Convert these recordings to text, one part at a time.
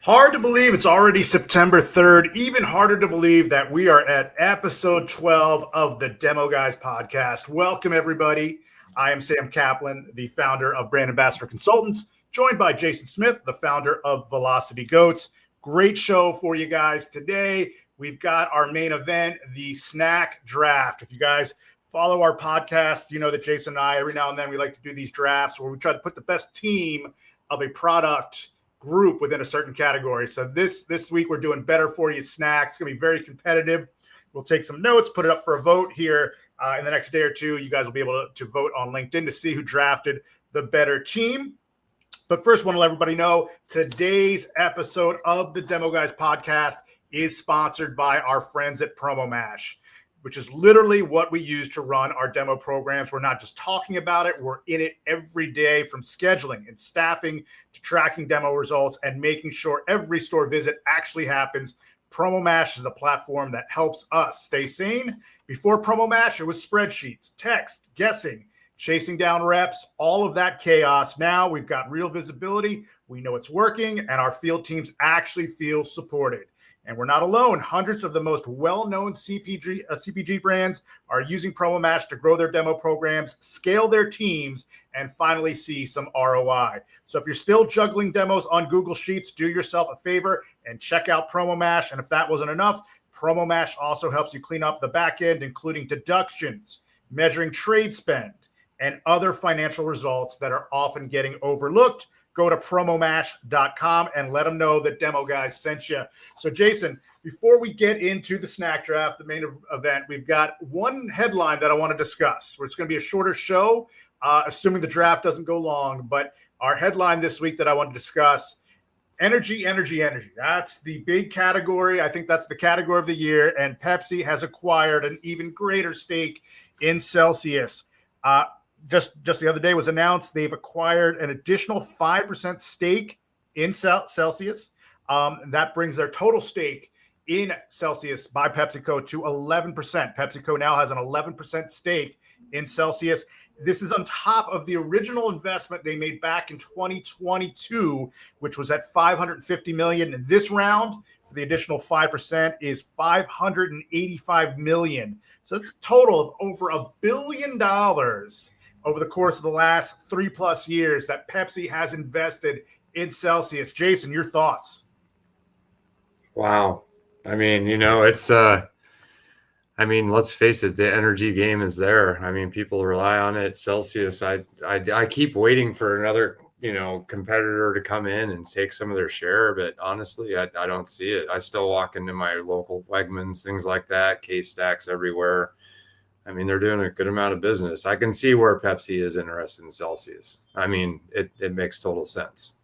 Hard to believe it's already September 3rd. Even harder to believe that we are at episode 12 of the Demo Guys podcast. Welcome, everybody. I am Sam Kaplan, the founder of Brand Ambassador Consultants, joined by Jason Smith, the founder of Velocity Goats. Great show for you guys today. We've got our main event, the snack draft. If you guys follow our podcast, you know that Jason and I, every now and then, we like to do these drafts where we try to put the best team of a product group within a certain category. So this week we're doing better for you snacks. It's going to be very competitive. We'll take some notes, put it up for a vote here in the next day or two. You guys will be able to vote on LinkedIn to see who drafted the better team. But first, I want to let everybody know today's episode of the Demo Guys podcast is sponsored by our friends at Promo Mash, which is literally what we use to run our demo programs. We're not just talking about it, we're in it every day, from scheduling and staffing to tracking demo results and making sure every store visit actually happens. Promo Mash is the platform that helps us stay sane. Before Promo Mash, it was spreadsheets, text, guessing, chasing down reps, all of that chaos. Now we've got real visibility. We know it's working, and our field teams actually feel supported. And we're not alone. Hundreds of the most well-known CPG brands are using Promo Mash to grow their demo programs, scale their teams, and finally see some ROI. So if you're still juggling demos on Google Sheets, do yourself a favor and check out Promo Mash. And if that wasn't enough, Promo Mash also helps you clean up the back end, including deductions, measuring trade spend, and other financial results that are often getting overlooked. Go to promomash.com and let them know that Demo Guys sent you. So, Jason, before we get into the snack draft, the main event, we've got one headline that I want to discuss. It's going to be a shorter show, assuming the draft doesn't go long. But our headline this week that I want to discuss, energy. That's the big category. I think that's the category of the year. And Pepsi has acquired an even greater stake in Celsius. Just the other day was announced they've acquired an additional 5% stake in Celsius. That brings their total stake in Celsius by PepsiCo to 11%. PepsiCo now has an 11% stake in Celsius. This is on top of the original investment they made back in 2022, which was at $550 million. And this round, for the additional 5%, is $585 million. So it's a total of over $1 billion over the course of the last 3+ years that Pepsi has invested in Celsius. Jason, your thoughts? Wow. I mean, it's, let's face it, the energy game is there. I mean, people rely on it. Celsius, I keep waiting for another, competitor to come in and take some of their share, but honestly, I don't see it. I still walk into my local Wegmans, things like that, K-Stacks everywhere. I mean, they're doing a good amount of business. I can see where Pepsi is interested in Celsius. I mean, it makes total sense.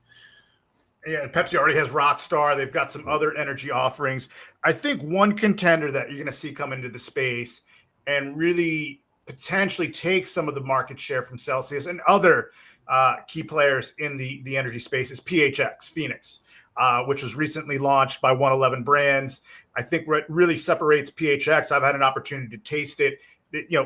Yeah, Pepsi already has Rockstar. They've got some other energy offerings. I think one contender that you're going to see come into the space and really potentially take some of the market share from Celsius and other key players in the energy space is PHX, Phoenix, which was recently launched by 111 Brands. I think what really separates PHX, I've had an opportunity to taste it.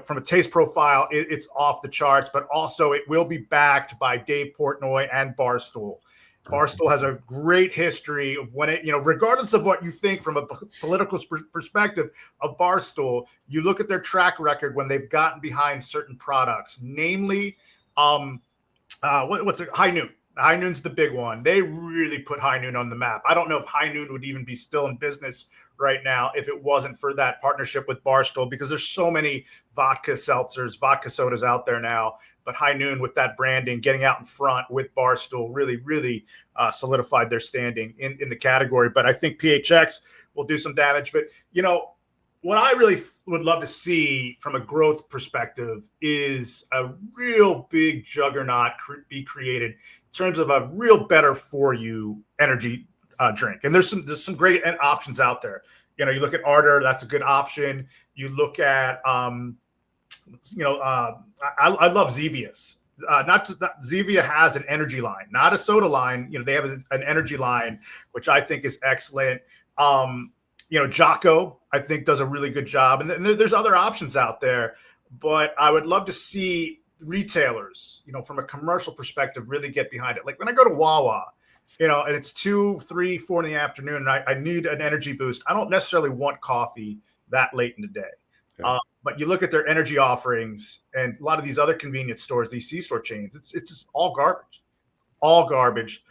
From a taste profile, it's off the charts, but also it will be backed by Dave Portnoy and Barstool. Barstool has a great history of when it, regardless of what you think from a political perspective of Barstool, you look at their track record when they've gotten behind certain products, namely, what's it? High Noon. High Noon's the big one. They really put High Noon on the map. I don't know if High Noon would even be still in business right now if it wasn't for that partnership with Barstool, because there's so many vodka seltzers, vodka sodas out there now. But High Noon, with that branding, getting out in front with Barstool, really solidified their standing in the category. But I think PHX will do some damage. But, what I really would love to see from a growth perspective is a real big juggernaut be created in terms of a real better for you energy drink. And there's some great options out there. You look at Ardor, that's a good option. You look at, I love Zevia's. Zevia has an energy line, not a soda line. They have an energy line, which I think is excellent. Jocko, I think, does a really good job. And there's other options out there. But I would love to see retailers, from a commercial perspective, really get behind it. Like when I go to Wawa, and it's 2, 3, 4 in the afternoon, and I need an energy boost. I don't necessarily want coffee that late in the day. Yeah. But you look at their energy offerings and a lot of these other convenience stores, these C-store chains, it's just all garbage.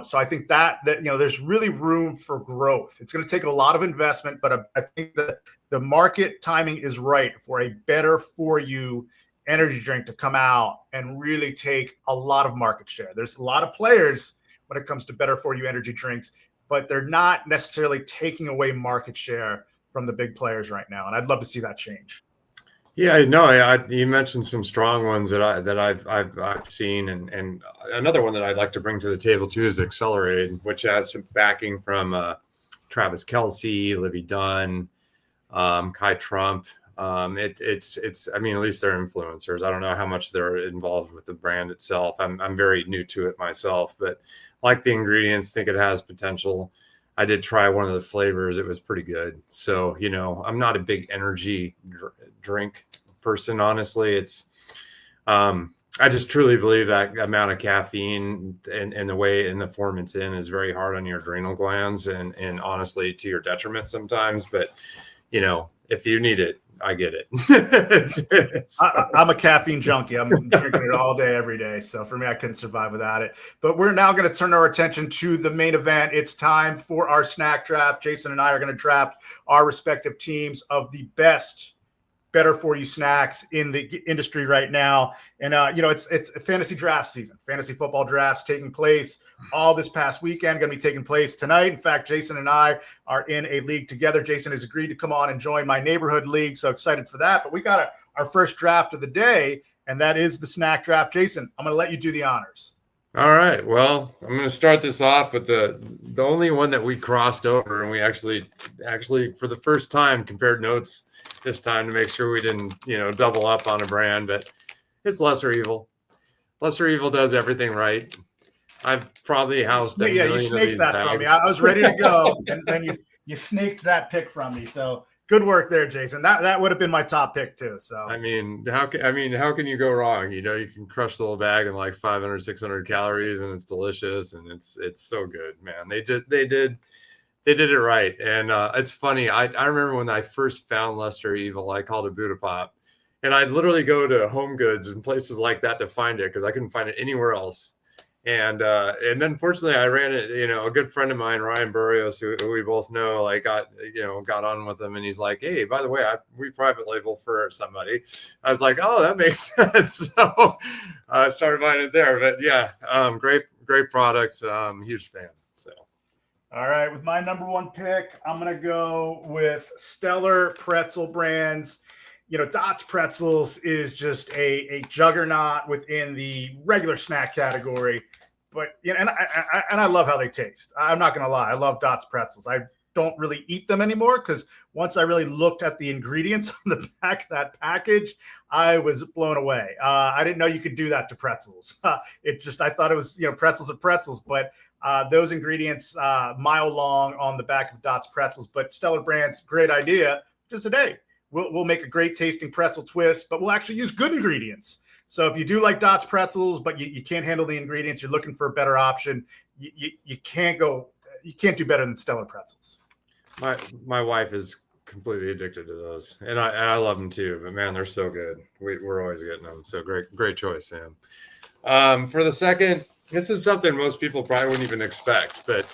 So I think that there's really room for growth. It's going to take a lot of investment, but I think that the market timing is right for a better for you energy drink to come out and really take a lot of market share. There's a lot of players when it comes to better for you energy drinks, but they're not necessarily taking away market share from the big players right now. And I'd love to see that change. Yeah, no, you mentioned some strong ones that I've seen, and another one that I'd like to bring to the table too is Accelerate, which has some backing from Travis Kelce, Livy Dunn, Kai Trump. It's I mean, at least they're influencers. I don't know how much they're involved with the brand itself. I'm very new to it myself, but like the ingredients, think it has potential. I did try one of the flavors. It was pretty good. So, I'm not a big energy drink person, honestly. It's, I just truly believe that amount of caffeine and the way and the form it's in is very hard on your adrenal glands and honestly to your detriment sometimes. But, if you need it, I get it. I'm a caffeine junkie. I'm drinking it all day, every day. So for me, I couldn't survive without it. But we're now going to turn our attention to the main event. It's time for our snack draft. Jason and I are going to draft our respective teams of the best better for you snacks in the industry right now. And, it's a fantasy draft season. Fantasy football drafts taking place all this past weekend, going to be taking place tonight. In fact, Jason and I are in a league together. Jason has agreed to come on and join my neighborhood league. So excited for that. But we got our first draft of the day, and that is the snack draft. Jason, I'm going to let you do the honors. All right. Well, I'm going to start this off with the only one that we crossed over, and we actually for the first time compared notes this time to make sure we didn't, double up on a brand, but it's Lesser Evil. Lesser Evil does everything right. I've probably housed a million you of snaked these that bags. from me. I was ready to go, and then you snaked that pick from me. So good work there, Jason. That would have been my top pick too. So how can you go wrong? You can crush the little bag in like 500, 600 calories, and it's delicious, and it's so good, man. They did it right. And it's funny. I remember when I first found Lester Evil, I called it Buddha Pop. And I'd literally go to Home Goods and places like that to find it because I couldn't find it anywhere else. And then fortunately I ran it, a good friend of mine, Ryan Burrios, who we both know, got on with him. And he's like, hey, by the way, we private label for somebody. I was like, oh, that makes sense. So I started buying it there. But yeah, great product. Huge fan. So. All right, with my number one pick, I'm going to go with Stellar Pretzel Brands. Dots Pretzels is just a juggernaut within the regular snack category. But, and I love how they taste. I'm not going to lie. I love Dots Pretzels. I don't really eat them anymore because once I really looked at the ingredients on the back of that package, I was blown away. I didn't know you could do that to pretzels. I thought it was, pretzels are pretzels, but those ingredients mile long on the back of Dots Pretzels. But Stellar Brands, great idea. Just today, we'll make a great tasting pretzel twist, but we'll actually use good ingredients. So if you do like Dots Pretzels, but you can't handle the ingredients, you're looking for a better option, you can't do better than Stellar Pretzels. My wife is completely addicted to those, and I love them too. But man, they're so good. We're always getting them. So great choice, Sam. For the second, this is something most people probably wouldn't even expect. But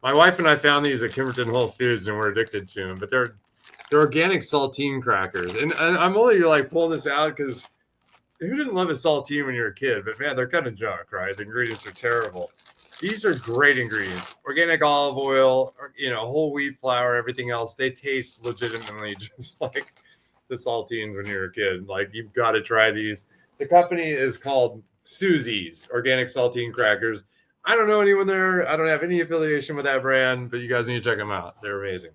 my wife and I found these at Kimberton Whole Foods, and we're addicted to them. But they're organic saltine crackers, and I'm only pulling this out because who didn't love a saltine when you were a kid? But man, they're kind of junk, right? The ingredients are terrible. These are great ingredients. Organic olive oil, whole wheat flour, everything else. They taste legitimately just like the saltines when you were a kid. You've got to try these. The company is called Susie's Organic Saltine Crackers. I don't know anyone there. I don't have any affiliation with that brand, but you guys need to check them out. They're amazing.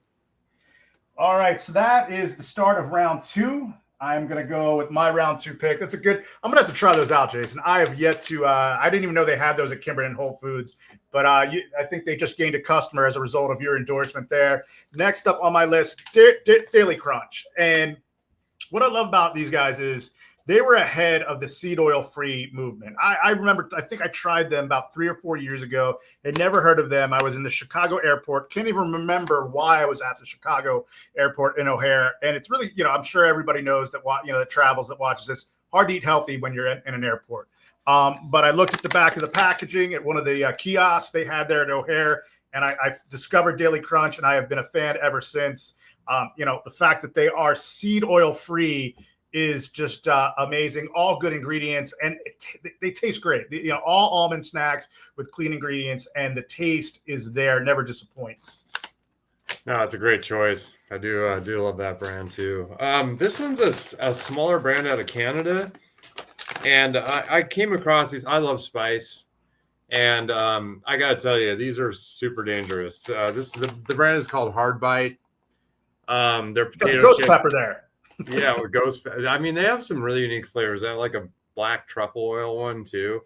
All right, so that is the start of round two. I'm going to go with my round two pick. I'm going to have to try those out, Jason. I have yet to, I didn't even know they had those at Kimberton Whole Foods, but I think they just gained a customer as a result of your endorsement there. Next up on my list, Daily Crunch. And what I love about these guys is they were ahead of the seed oil free movement. I remember, I think I tried them about 3 or 4 years ago. Had never heard of them. I was in the Chicago airport. Can't even remember why I was at the Chicago airport in O'Hare. And it's really, I'm sure everybody knows that, that travels, that watches this, hard to eat healthy when you're in an airport. But I looked at the back of the packaging at one of the kiosks they had there at O'Hare, and I discovered Daily Crunch, and I have been a fan ever since. The fact that they are seed oil free is just amazing. All good ingredients, and they taste great. All almond snacks with clean ingredients, and the taste is there, never disappoints. No, it's a great choice. I do love that brand too. This one's a smaller brand out of Canada, and I came across these. I love spice, and I gotta tell you, these are super dangerous. The brand is called Hard Bite. They're potato ghost chips. pepper there. Yeah, with ghost. I mean, they have some really unique flavors. They have like a black truffle oil one too.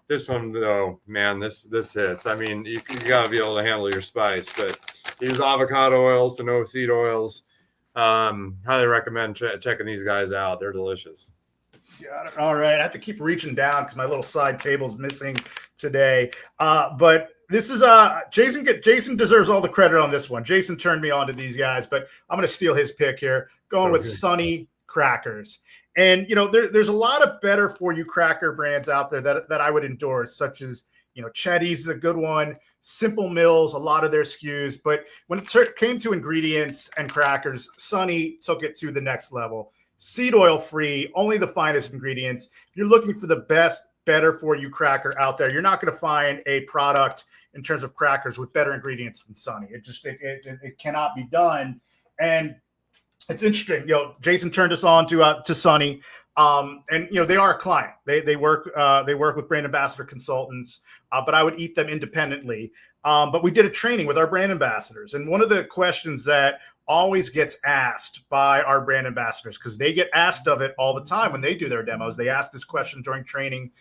This one though, man, this hits. I mean, you gotta be able to handle your spice, but use avocado oils, so no seed oils. Highly recommend checking these guys out. They're delicious. Got it. All right, I have to keep reaching down because my little side table's missing today. But this is Jason deserves all the credit on this one. Jason turned me on to these guys, but I'm going to steal his pick here. Going with Sunny crackers. And there's a lot of better for you cracker brands out there that I would endorse, such as Chetty's is a good one. Simple Mills, a lot of their SKUs. But when it came to ingredients and crackers, Sunny took it to the next level. Seed oil free, only the finest ingredients. You're looking for the best, better for you cracker out there. You're not going to find a product in terms of crackers with better ingredients than Sunny. It cannot be done. And it's interesting. Jason turned us on to Sunny. And they are a client. They work with brand ambassador consultants, but I would eat them independently. But we did a training with our brand ambassadors, and one of the questions that always gets asked by our brand ambassadors, because they get asked of it all the time when they do their demos, they ask this question during training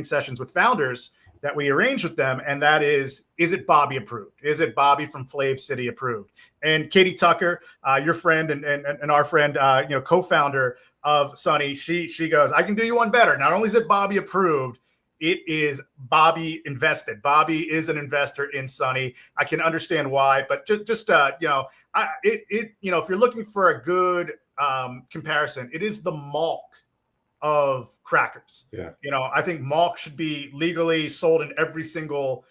sessions with founders that we arrange with them, and that is it Bobby approved? Is it Bobby from Flav City approved? And Katie Tucker, your friend and our friend, co-founder of Sunny, she goes, I can do you one better. Not only is it Bobby approved, it is Bobby invested. Bobby is an investor in Sunny. I can understand why, but just if you're looking for a good comparison, it is the Malk of crackers. Yeah. I think Malk should be legally sold in every single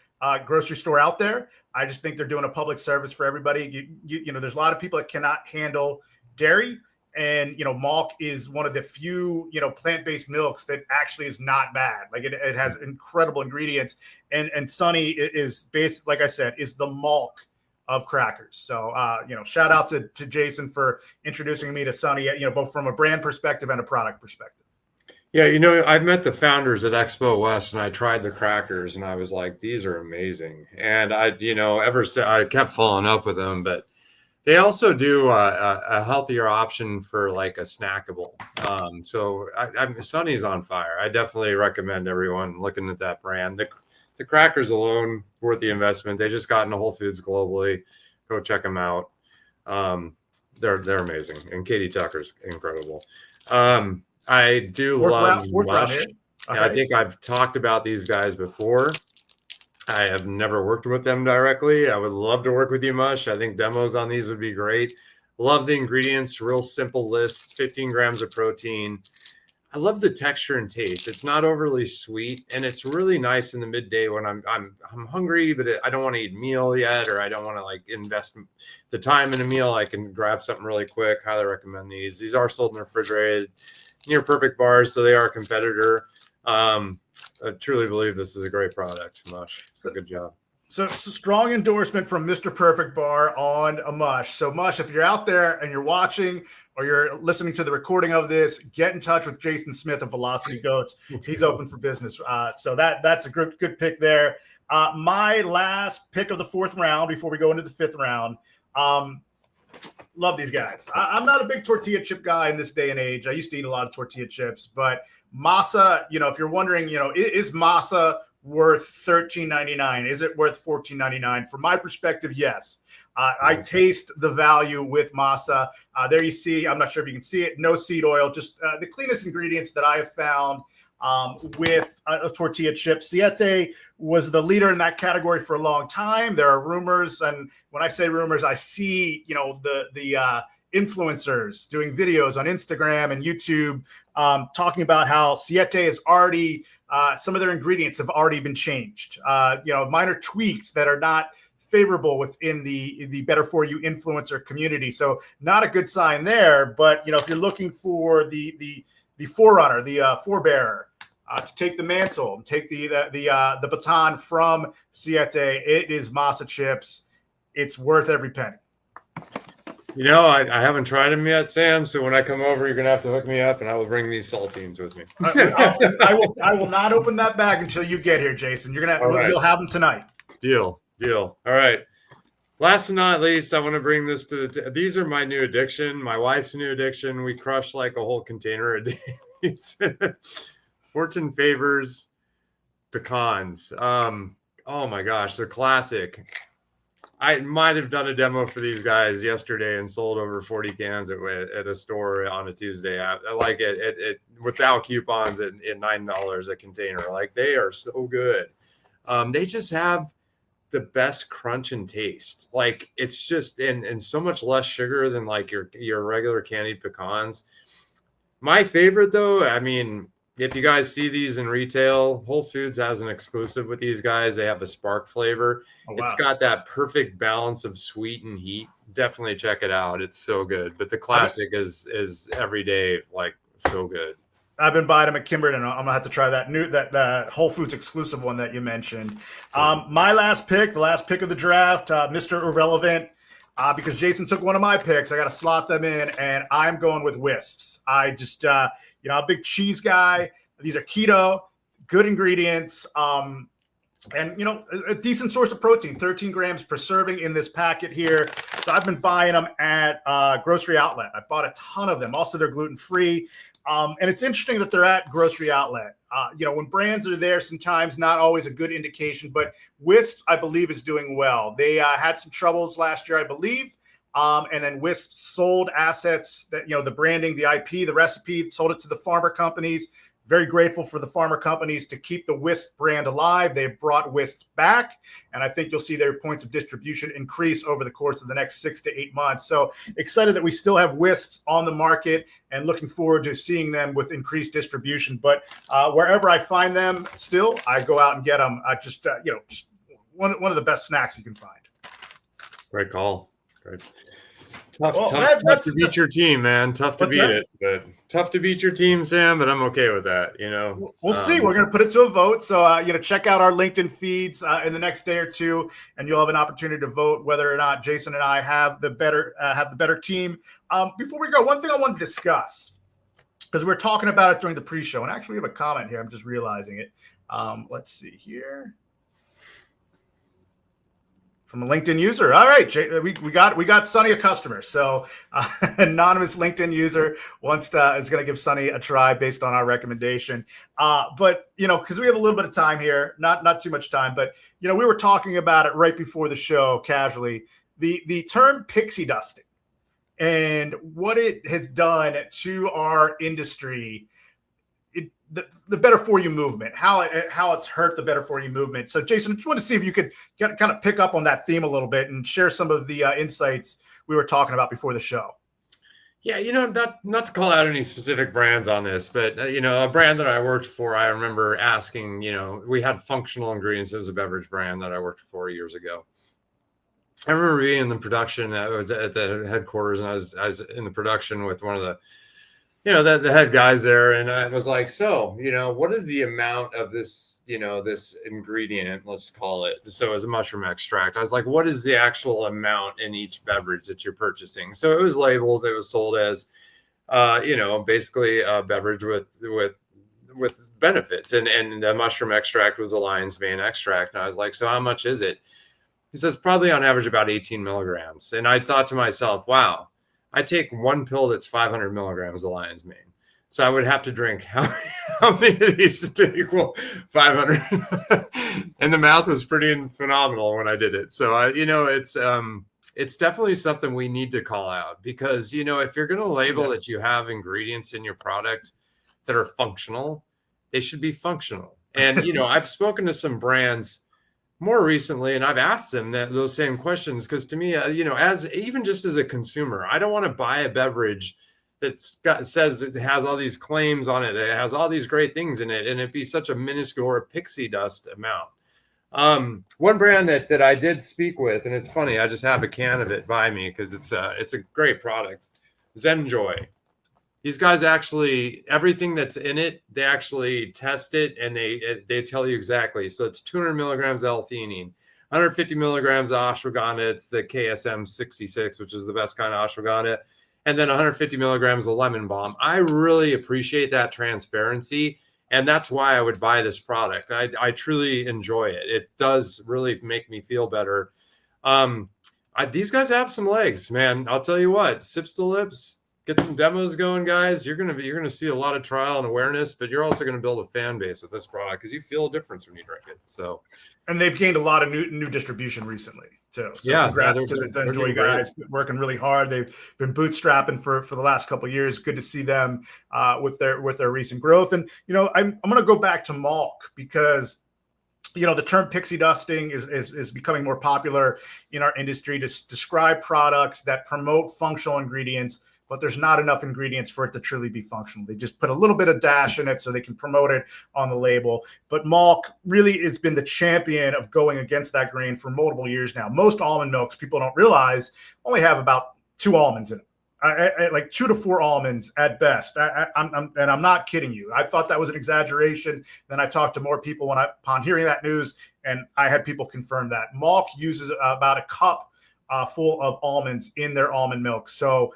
grocery store out there. I just think they're doing a public service for everybody. There's a lot of people that cannot handle dairy. And, Malk is one of the few, plant-based milks that actually is not bad. Like it has incredible ingredients. And Sunny is based, like I said, is the Malk of crackers. So, shout out to Jason for introducing me to Sunny, both from a brand perspective and a product perspective. Yeah, I've met the founders at Expo West, and I tried the crackers, and I was like, these are amazing. And I kept following up with them, but they also do a healthier option for like a snackable. So Sunny's on fire. I definitely recommend everyone looking at that brand. The crackers alone worth the investment. They just got into Whole Foods globally. Go check them out. They're amazing. And Katie Tucker's incredible. I do love Mush. Okay. I think I've talked about these guys before. I have never worked with them directly. I would love to work with you, Mush. I think demos on these would be great. Love the ingredients, real simple list, 15 grams of protein. I love the texture and taste. It's not overly sweet, and it's really nice in the midday when I'm hungry, but I don't want to eat a meal yet, or I don't want to invest the time in a meal. I can grab something really quick. Highly recommend these. These are sold in refrigerated, near perfect bars, so they are a competitor. I truly believe this is a great product, Mush. So good job. So it's a strong endorsement from Mr. Perfect Bar on a Mush. So Mush, if you're out there and you're watching or you're listening to the recording of this, get in touch with Jason Smith of Velocity Goats. He's open for business. So that's a good pick there. My last pick of the fourth round before we go into the fifth round. Love these guys. I'm not a big tortilla chip guy in this day and age. I used to eat a lot of tortilla chips, but masa, if you're wondering, is masa worth $13.99? Is it worth $14.99? From my perspective, yes. I taste the value with masa. There you see, I'm not sure if you can see it, no seed oil, just the cleanest ingredients that I have found with a tortilla chip. Siete was the leader in that category for a long time. There are rumors, and when I say rumors, I see, the influencers doing videos on Instagram and YouTube talking about how Siete is already, some of their ingredients have already been changed. Minor tweaks that are not favorable within the better for you influencer community. So not a good sign there. But if you're looking for the forerunner, the forebearer, to take the mantle and take the baton from Siete, it is masa chips. It's worth every penny. I haven't tried them yet, Sam. So when I come over, you're gonna have to hook me up, and I will bring these saltines with me. I will not open that bag until you get here, Jason. You'll have them tonight. Deal. All right. Last but not least, I want to bring this to these are my new addiction, my wife's new addiction. We crush like a whole container a day. Fortune Favors pecans. Oh my gosh, the classic. I might have done a demo for these guys yesterday and sold over 40 cans at a store on a Tuesday. I like it without coupons at $9 a container. Like, they are so good. They just have the best crunch and taste. Like, it's just and so much less sugar than like your regular candied pecans. My favorite though, I mean, if you guys see these in retail, Whole Foods has an exclusive with these guys. They have a spark flavor. Oh, wow. It's got that perfect balance of sweet and heat. Definitely check it out. It's so good. But the classic is every day, like, so good. I've been buying them at Kimberton, and I'm gonna have to try that Whole Foods exclusive one that you mentioned. My last pick, the last pick of the draft, Mr. Irrelevant, because Jason took one of my picks. I got to slot them in, and I'm going with Wisps. I just, a big cheese guy. These are keto, good ingredients, and a decent source of protein. 13 grams per serving in this packet here. So I've been buying them at Grocery Outlet. I bought a ton of them. Also, they're gluten-free. And it's interesting that they're at Grocery Outlet. When brands are there, sometimes not always a good indication, but Wisp, I believe, is doing well. They had some troubles last year, I believe. And then Wisp sold assets that, the branding, the IP, the recipe, sold it to the farmer companies. Very grateful for the farmer companies to keep the Wisp brand alive. They've brought Wisp back, and I think you'll see their points of distribution increase over the course of the next 6 to 8 months. So excited that we still have Wisps on the market and looking forward to seeing them with increased distribution. But wherever I find them still, I go out and get them. Just one of the best snacks you can find. Great call. Great. Tough to beat your team, man. Tough to beat it, but tough to beat your team, Sam. But I'm okay with that. We'll see. We're going to put it to a vote. So check out our LinkedIn feeds in the next day or two, and you'll have an opportunity to vote whether or not Jason and I have the better team. Before we go, one thing I want to discuss, because we're talking about it during the pre-show, and actually we have a comment here. I'm just realizing it. Let's see here. From a LinkedIn user. All right, we got Sonny a customer. So anonymous LinkedIn user is going to give Sonny a try based on our recommendation. But because we have a little bit of time here, not too much time, but we were talking about it right before the show casually. The term pixie dusting and what it has done to our industry. The better for you movement, how it's hurt the better for you movement. So Jason, I just want to see if you could kind of pick up on that theme a little bit and share some of the insights we were talking about before the show. Yeah, not to call out any specific brands on this, but a brand that I worked for, I remember asking, we had functional ingredients. It was a beverage brand that I worked for years ago. I remember being in the production. I was at the headquarters, and I was in the production with one of the the head guys there. And I was like, so, what is the amount of this, this ingredient, let's call it. So as a mushroom extract, I was like, what is the actual amount in each beverage that you're purchasing? So it was labeled, it was sold as, basically a beverage with benefits. And the mushroom extract was the lion's mane extract. And I was like, so how much is it? He says, probably on average about 18 milligrams. And I thought to myself, wow, I take one pill that's 500 milligrams of lion's mane. So I would have to drink how many of these to equal 500? And the math was pretty phenomenal when I did it. So, it's definitely something we need to call out because, if you're going to label Yes. that you have ingredients in your product that are functional, they should be functional. And, I've spoken to some brands more recently, and I've asked them those same questions because to me, as even just as a consumer, I don't want to buy a beverage says it has all these claims on it, that it has all these great things in it, and it be such a minuscule or pixie dust amount. One brand that I did speak with, and it's funny, I just have a can of it by me because it's a great product. Zenjoy. These guys actually, everything that's in it, they actually test it and they tell you exactly. So it's 200 milligrams L-theanine, 150 milligrams of ashwagandha. It's the KSM 66, which is the best kind of ashwagandha. And then 150 milligrams of lemon balm. I really appreciate that transparency. And that's why I would buy this product. I truly enjoy it. It does really make me feel better. These guys have some legs, man. I'll tell you what, sips to lips. Get some demos going, guys. You're gonna see a lot of trial and awareness, but you're also gonna build a fan base with this product because you feel a difference when you drink it. So, and they've gained a lot of new distribution recently too. So yeah, congrats to the Zenjoy guys, working really hard. They've been bootstrapping for the last couple of years. Good to see them with their recent growth. And I'm gonna go back to Malk because the term pixie dusting is becoming more popular in our industry to describe products that promote functional ingredients, but there's not enough ingredients for it to truly be functional. They just put a little bit of dash in it so they can promote it on the label. But Malk really has been the champion of going against that grain for multiple years now. Most almond milks, people don't realize, only have about 2 almonds in it. Like 2 to 4 almonds at best. I'm not kidding you. I thought that was an exaggeration. Then I talked to more people upon hearing that news, and I had people confirm that. Malk uses about a cup full of almonds in their almond milk. So,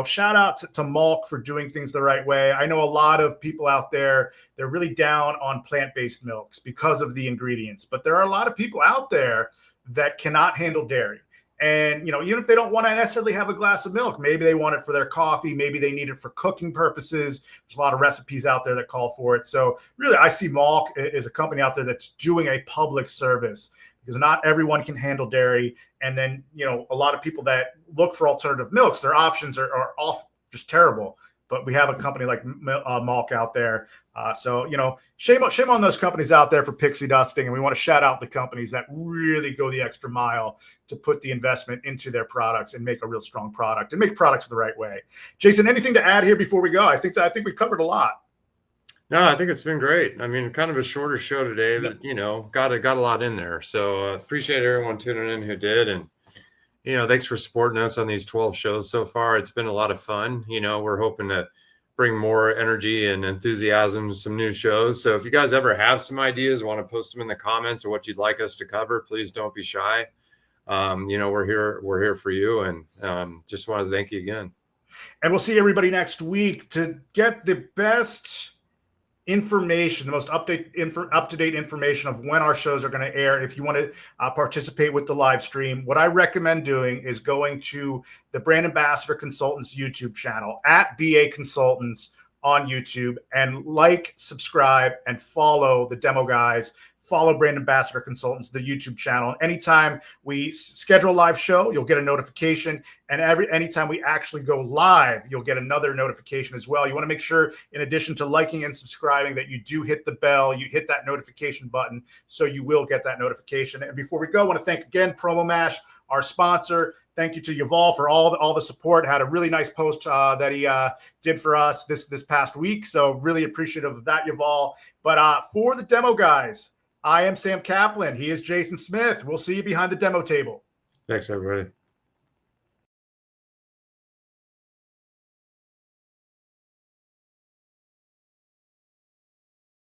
shout out to Malk for doing things the right way. I know a lot of people out there, they're really down on plant-based milks because of the ingredients, but there are a lot of people out there that cannot handle dairy. And, even if they don't want to necessarily have a glass of milk, maybe they want it for their coffee, maybe they need it for cooking purposes. There's a lot of recipes out there that call for it. So really, I see Malk as a company out there that's doing a public service because not everyone can handle dairy. And then, a lot of people that look for alternative milks, their options are off just terrible. But we have a company like Malk out there. So, shame on those companies out there for pixie dusting. And we want to shout out the companies that really go the extra mile to put the investment into their products and make a real strong product and make products the right way. Jason, anything to add here before we go? I think we covered a lot. No, I think it's been great. I mean, kind of a shorter show today, but got a lot in there. So appreciate everyone tuning in who did, and thanks for supporting us on these 12 shows so far. It's been a lot of fun. We're hoping to bring more energy and enthusiasm to some new shows. So if you guys ever have some ideas, want to post them in the comments or what you'd like us to cover, please don't be shy. We're here for you, and just want to thank you again. And we'll see everybody next week to get the best information, the most up-to-date information of when our shows are going to air. If you want to participate with the live stream, what I recommend doing is going to the Brand Ambassador Consultants YouTube channel at BA Consultants on YouTube and subscribe, and follow the Demo Guys. Follow Brand Ambassador Consultants, the YouTube channel. Anytime we schedule a live show, you'll get a notification. And anytime we actually go live, you'll get another notification as well. You want to make sure, in addition to liking and subscribing, that you do hit the bell, you hit that notification button, so you will get that notification. And before we go, I want to thank again Promo Mash, our sponsor. Thank you to Yuval for all the support. Had a really nice post that he did for us this past week. So really appreciative of that, Yuval. But for the Demo Guys, I am Sam Kaplan. He is Jason Smith. We'll see you behind the demo table. Thanks, everybody.